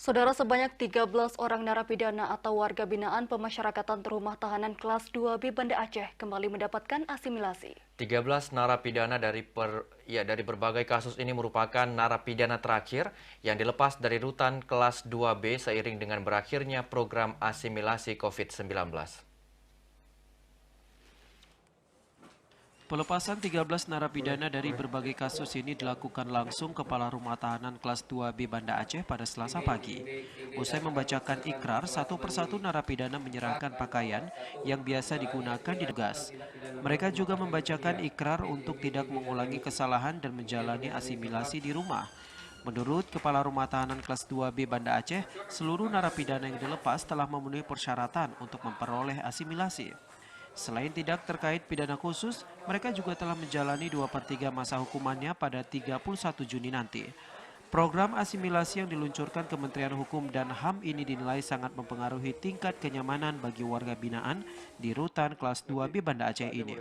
Saudara, sebanyak 13 orang narapidana atau warga binaan pemasyarakatan rumah tahanan kelas 2B Banda Aceh kembali mendapatkan asimilasi. 13 narapidana dari berbagai kasus ini merupakan narapidana terakhir yang dilepas dari rutan kelas 2B seiring dengan berakhirnya program asimilasi COVID-19. Pelepasan 13 narapidana dari berbagai kasus ini dilakukan langsung Kepala Rumah Tahanan Kelas 2B Banda Aceh pada Selasa pagi. Usai membacakan ikrar, satu persatu narapidana menyerahkan pakaian yang biasa digunakan di tugas. Mereka juga membacakan ikrar untuk tidak mengulangi kesalahan dan menjalani asimilasi di rumah. Menurut Kepala Rumah Tahanan Kelas 2B Banda Aceh, seluruh narapidana yang dilepas telah memenuhi persyaratan untuk memperoleh asimilasi. Selain tidak terkait pidana khusus, mereka juga telah menjalani 2/3 masa hukumannya pada 31 Juni nanti. Program asimilasi yang diluncurkan Kementerian Hukum dan HAM ini dinilai sangat mempengaruhi tingkat kenyamanan bagi warga binaan di rutan kelas 2B Banda Aceh ini.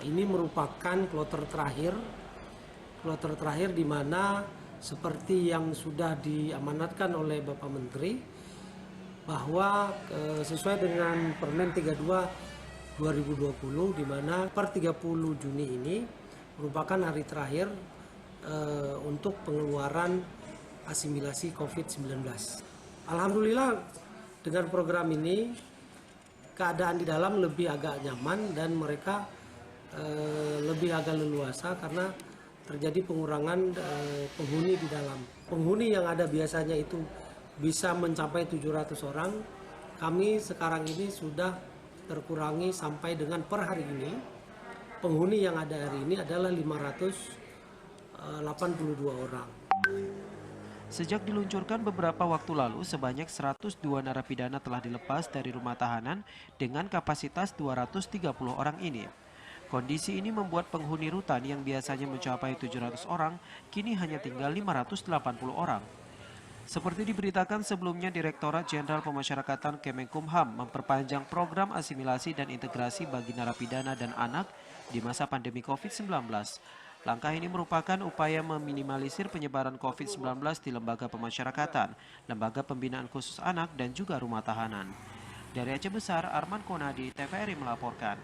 Ini merupakan kloter terakhir di mana seperti yang sudah diamanatkan oleh Bapak Menteri bahwa sesuai dengan Permen 32 2020 di mana per 30 Juni ini merupakan hari terakhir untuk pengeluaran asimilasi COVID-19. Alhamdulillah dengan program ini keadaan di dalam lebih agak nyaman dan mereka lebih agak leluasa karena terjadi pengurangan penghuni di dalam. Penghuni yang ada biasanya itu bisa mencapai 700 orang, kami sekarang ini sudah terkurangi sampai dengan per hari ini penghuni yang ada hari ini adalah 582 orang. Sejak diluncurkan beberapa waktu lalu, sebanyak 102 narapidana telah dilepas dari rumah tahanan dengan kapasitas 230 orang ini. Kondisi ini membuat penghuni rutan yang biasanya mencapai 700 orang, kini hanya tinggal 580 orang. Seperti diberitakan sebelumnya, Direktorat Jenderal Pemasyarakatan Kemenkumham memperpanjang program asimilasi dan integrasi bagi narapidana dan anak di masa pandemi COVID-19. Langkah ini merupakan upaya meminimalisir penyebaran COVID-19 di lembaga pemasyarakatan, lembaga pembinaan khusus anak, dan juga rumah tahanan. Dari Aceh Besar, Arman Konadi, TVRI melaporkan.